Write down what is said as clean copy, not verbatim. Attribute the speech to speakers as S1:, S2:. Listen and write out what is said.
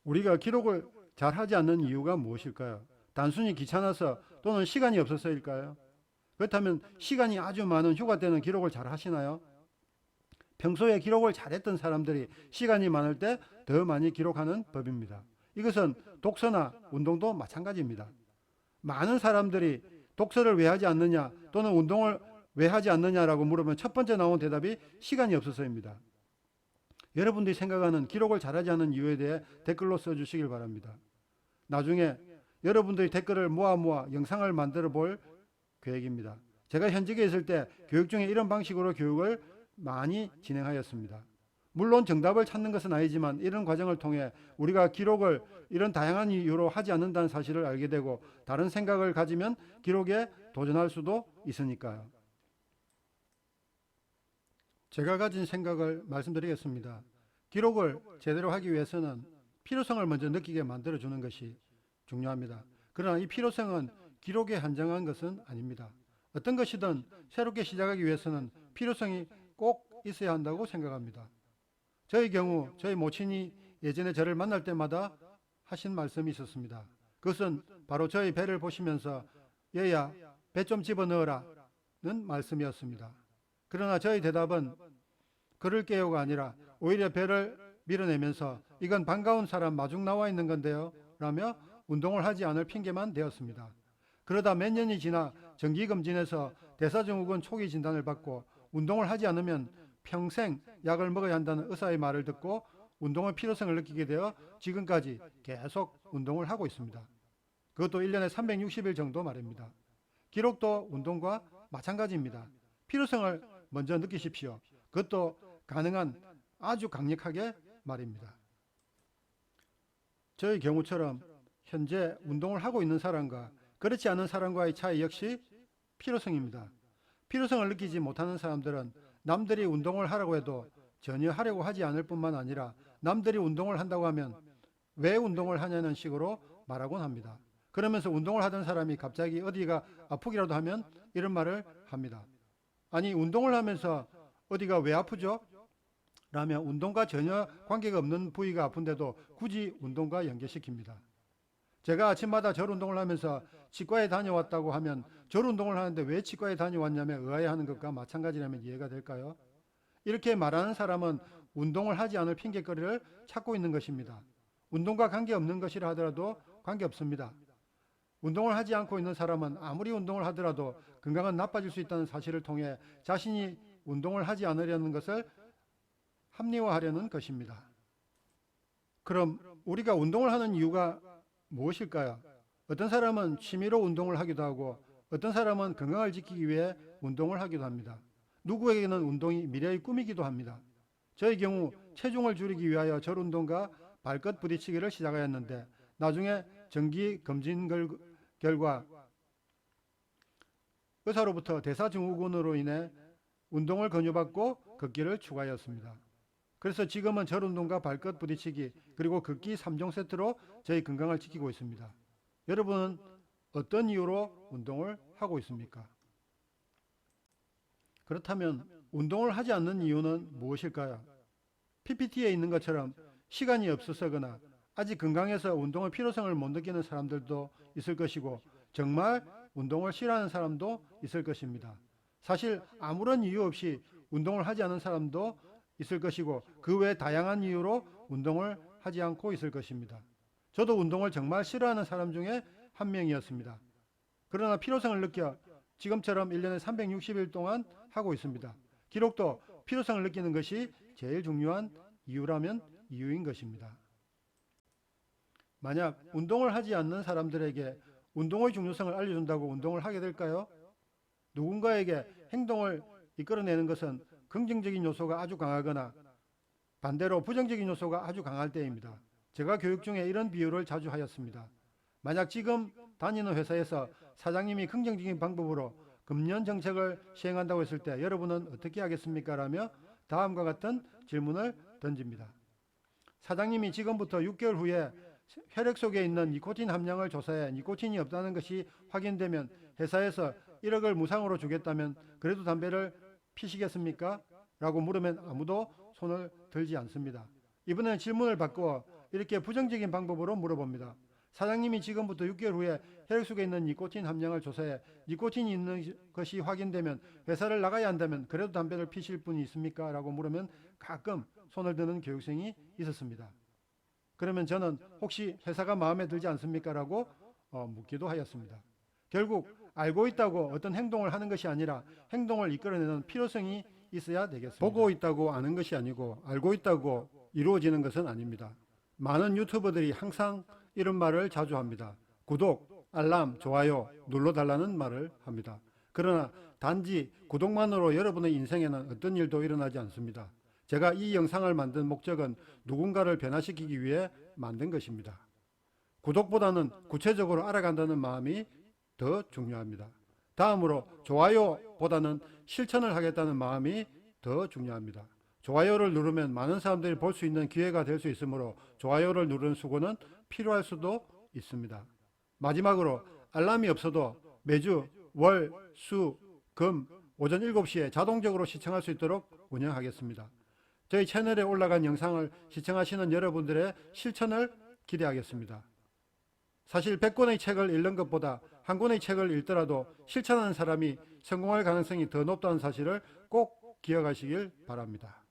S1: 우리가 기록을 잘 하지 않는 이유가 무엇일까요? 단순히 귀찮아서 또는 시간이 없어서일까요? 그렇다면 시간이 아주 많은 휴가 때는 기록을 잘 하시나요? 평소에 기록을 잘했던 사람들이 시간이 많을 때 더 많이 기록하는 법입니다. 이것은 독서나 운동도 마찬가지입니다. 많은 사람들이 독서를 왜 하지 않느냐 또는 운동을 왜 하지 않느냐라고 물으면 첫 번째 나온 대답이 시간이 없어서입니다. 여러분들이 생각하는 기록을 잘하지 않는 이유에 대해 댓글로 써주시길 바랍니다. 나중에 여러분들이 댓글을 모아 영상을 만들어 볼 계획입니다. 제가 현직에 있을 때 교육 중에 이런 방식으로 교육을 많이 진행하였습니다. 물론 정답을 찾는 것은 아니지만 이런 과정을 통해 우리가 기록을 이런 다양한 이유로 하지 않는다는 사실을 알게 되고 다른 생각을 가지면 기록에 도전할 수도 있으니까요. 제가 가진 생각을 말씀드리겠습니다. 기록을 제대로 하기 위해서는 필요성을 먼저 느끼게 만들어주는 것이 중요합니다. 그러나 이 필요성은 기록에 한정한 것은 아닙니다. 어떤 것이든 새롭게 시작하기 위해서는 필요성이 꼭 있어야 한다고 생각합니다. 저의 경우 저희 모친이 예전에 저를 만날 때마다 하신 말씀이 있었습니다. 그것은 바로 저의 배를 보시면서 얘야 배 좀 집어넣어라 는 말씀이었습니다. 그러나 저의 대답은 그럴게요가 아니라 오히려 배를 밀어내면서 이건 반가운 사람 마중 나와 있는 건데요 라며 운동을 하지 않을 핑계만 되었습니다. 그러다 몇 년이 지나 정기검진에서 대사증후군 초기 진단을 받고 운동을 하지 않으면 평생 약을 먹어야 한다는 의사의 말을 듣고 운동의 필요성을 느끼게 되어 지금까지 계속 운동을 하고 있습니다. 그것도 1년에 360일 정도 말입니다. 기록도 운동과 마찬가지입니다. 필요성을 먼저 느끼십시오. 그것도 가능한 아주 강력하게 말입니다. 저의 경우처럼 현재 운동을 하고 있는 사람과 그렇지 않은 사람과의 차이 역시 필요성입니다. 필요성을 느끼지 못하는 사람들은 남들이 운동을 하라고 해도 전혀 하려고 하지 않을 뿐만 아니라 남들이 운동을 한다고 하면 왜 운동을 하냐는 식으로 말하곤 합니다. 그러면서 운동을 하던 사람이 갑자기 어디가 아프기라도 하면 이런 말을 합니다. 아니 운동을 하면서 어디가 왜 아프죠? 라며 운동과 전혀 관계가 없는 부위가 아픈데도 굳이 운동과 연계시킵니다. 제가 아침마다 절 운동을 하면서 치과에 다녀왔다고 하면 절 운동을 하는데 왜 치과에 다녀왔냐며 의아해하는 것과 마찬가지라면 이해가 될까요? 이렇게 말하는 사람은 운동을 하지 않을 핑계거리를 찾고 있는 것입니다. 운동과 관계없는 것이라 하더라도 관계없습니다. 운동을 하지 않고 있는 사람은 아무리 운동을 하더라도 건강은 나빠질 수 있다는 사실을 통해 자신이 운동을 하지 않으려는 것을 합리화하려는 것입니다. 그럼 우리가 운동을 하는 이유가 무엇일까요? 어떤 사람은 취미로 운동을 하기도 하고 어떤 사람은 건강을 지키기 위해 운동을 하기도 합니다. 누구에게는 운동이 미래의 꿈이기도 합니다. 저의 경우 체중을 줄이기 위하여 절 운동과 발끝 부딪히기를 시작하였는데 나중에 정기 검진 결과 의사로부터 대사증후군으로 인해 운동을 권유받고 걷기를 추가하였습니다. 그래서 지금은 절 운동과 발끝 부딪히기 그리고 걷기 3종 세트로 저희 건강을 지키고 있습니다. 여러분은 어떤 이유로 운동을 하고 있습니까? 그렇다면 운동을 하지 않는 이유는 무엇일까요? PPT에 있는 것처럼 시간이 없어서거나 아직 건강해서 운동의 필요성을 못 느끼는 사람들도 있을 것이고 정말 운동을 싫어하는 사람도 있을 것입니다. 사실 아무런 이유 없이 운동을 하지 않은 사람도 있을 것이고 그 외 다양한 이유로 운동을 하지 않고 있을 것입니다. 저도 운동을 정말 싫어하는 사람 중에 한 명이었습니다. 그러나 필요성을 느껴 지금처럼 1년에 360일 동안 하고 있습니다. 기록도 필요성을 느끼는 것이 제일 중요한 이유라면 이유인 것입니다. 만약 운동을 하지 않는 사람들에게 운동의 중요성을 알려준다고 운동을 하게 될까요? 누군가에게 행동을 이끌어내는 것은 긍정적인 요소가 아주 강하거나 반대로 부정적인 요소가 아주 강할 때입니다. 제가 교육 중에 이런 비유를 자주 하였습니다. 만약 지금 다니는 회사에서 사장님이 긍정적인 방법으로 금년 정책을 시행한다고 했을 때 여러분은 어떻게 하겠습니까? 라며 다음과 같은 질문을 던집니다. 사장님이 지금부터 6개월 후에 혈액 속에 있는 니코틴 함량을 조사해 니코틴이 없다는 것이 확인되면 회사에서 1억을 무상으로 주겠다면 그래도 담배를 피시겠습니까? 라고 물으면 아무도 손을 들지 않습니다. 이번에는 질문을 바꾸어 이렇게 부정적인 방법으로 물어봅니다. 사장님이 지금부터 6개월 후에 혈액 속에 있는 니코틴 함량을 조사해 니코틴이 있는 것이 확인되면 회사를 나가야 한다면 그래도 담배를 피실 분이 있습니까? 라고 물으면 가끔 손을 드는 교육생이 있었습니다. 그러면 저는 혹시 회사가 마음에 들지 않습니까? 라고 묻기도 하였습니다. 결국 알고 있다고 어떤 행동을 하는 것이 아니라 행동을 이끌어내는 필요성이 있어야 되겠습니다. 보고 있다고 아는 것이 아니고 알고 있다고 이루어지는 것은 아닙니다. 많은 유튜버들이 항상 이런 말을 자주 합니다. 구독, 알람, 좋아요 눌러달라는 말을 합니다. 그러나 단지 구독만으로 여러분의 인생에는 어떤 일도 일어나지 않습니다. 제가 이 영상을 만든 목적은 누군가를 변화시키기 위해 만든 것입니다. 구독보다는 구체적으로 알아간다는 마음이 더 중요합니다. 다음으로 좋아요보다는 실천을 하겠다는 마음이 더 중요합니다. 좋아요를 누르면 많은 사람들이 볼 수 있는 기회가 될 수 있으므로 좋아요를 누르는 수고는 필요할 수도 있습니다. 마지막으로 알람이 없어도 매주 월, 수, 금 오전 7시에 자동적으로 시청할 수 있도록 운영하겠습니다. 저희 채널에 올라간 영상을 시청하시는 여러분들의 실천을 기대하겠습니다. 사실 100권의 책을 읽는 것보다 한 권의 책을 읽더라도 실천하는 사람이 성공할 가능성이 더 높다는 사실을 꼭 기억하시길 바랍니다.